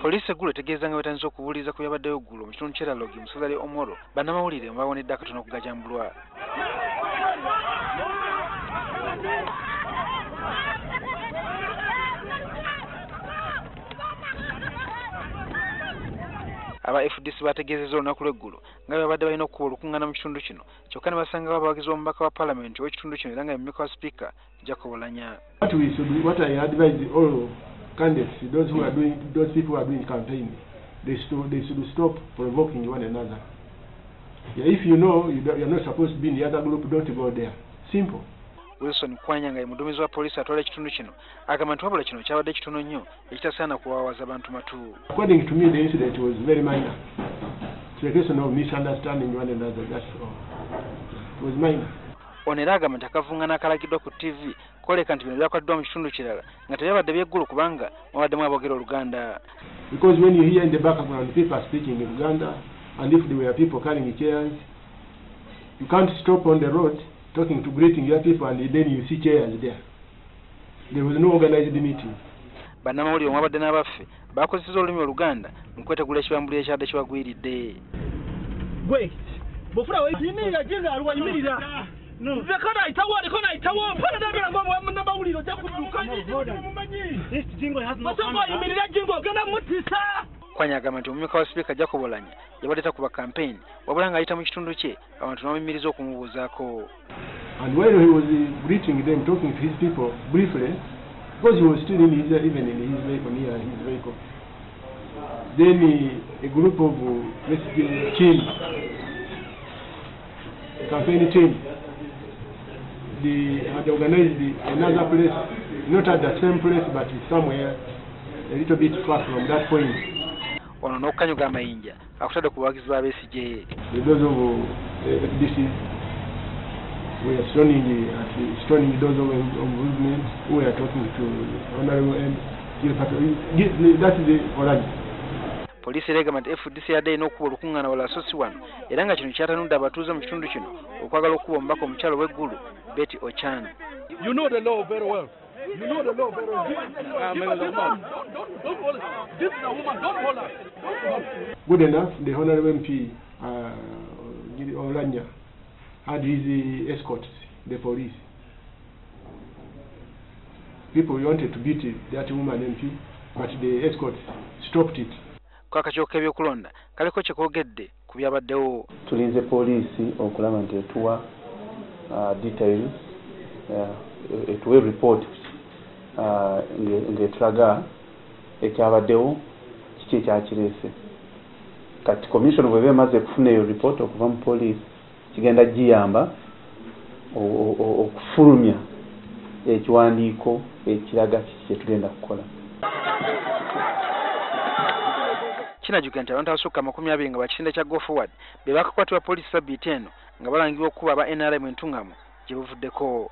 Poliisi eggulo etegeeza nga batandise okubuuliza ku byabaddeyo eggulo mu kitundu ky'Eralogi mu Ssaza lya Omoro bannamawulire mbawonedde akatono okugajambulwa. Aba FDC bategeezezza olunaku lw'eggulo nga babadde balina okukuba olukuŋŋaana mu kitundu kino kyokka ne basanga abawagizi b'omubaka wa Paalamenti w'ekitundu kino era nga mmika wa Sipiika Jacob Oulanyah. What I advise all candidates, those people who are doing campaign, they should stop provoking one another. Yeah, if you know you're not supposed to be in the other group, don't go there. Simple. Wilson Kwanya nga ye muduumizi wa poliisi atwala ekitundu kino agamba nti wabula kino kyabadde kitono nnyo ekitasaana kuwawaza abantu matu. According to me, the incident was very minor. It's a question of misunderstanding one another, that's all. It was minor. Ono era agamba nti akavunga n'akalagiddwa ku TV koleka nti bino byakwatiddwa mu kitundu kirala nga tebyabadde by'eggulu kubanga mwabaddemu aboogera Oluganda. Because when you hear in the background people are speaking in Uganda, and if there were people carrying chairs, you can't stop on the road talking to greeting your people and then you see chairs there. There was no organized meeting. Bannamawulire omwabadde n'abaffe bakozesezza olulimi Oluganda mu kwetegula ekibambulira ekyabadde kiwagwiridde. Wait, bofura weyimirira jenga alwayimirira. No. Zekana itawo pana dabera mwa namawuliro jakudduka mumanyi. This jingo has no contact. Yimirira jingo gana mutisa. Kwanya agamba nti omumyuka wa Sipiika Jacob Oulanyah yabadde takuba campaign wabula ng'ayita mu kitundu kye abantu n'abamimiriza okumubuuzaako. And while he was greeting them, talking to his people briefly, because he was still in his vehicle, near his vehicle, then a group of team, a campaign team, they had organized another place, not at the same place, but somewhere a little bit far from that point. Ono n'okukanyuga amayinja akutadde ku bawagizi ba Besigye. Those of FDC were stoning those of movement who were talking to Honorable M. That is the Oulanyah. Poliisi eregamba nti FDC yadde erina okukuba olukuŋŋaana wala so si wano era nga kino kyatanudde abatuuze mu kitundu kino okwagala okukuba omubaka omukyalo w'eggulu Betty Ochan. You know the law very well. You know the law very well. Don't hold it. This is a woman. Don't hold her. Good enough. The Honorable MP Oulanyah had his escorts, the police. People wanted to beat that woman MP, but the escorts stopped it. Akakiiko k'ebyokulonda kaliko kye koogedde ku byabaddewo. Tulinze poliisi okulaba nti etuwa details, etuwa report ng'etulaga ekyabaddewo kiki ekyakireese. Kati commission bw'eba emaze okufuna eyo report okuva mu poliisi kigenda giyamba okufulumya ekiwandiiko ekiraga kiki kye tugenda kukola. Kinajjukira nti abantu abasukka 20 nga bakitinde kya Go Forward be bakakwatibwa poliisi sabbiiti eno nga balangibwa okuba aba NRM entuŋŋamu gye buvuddeko.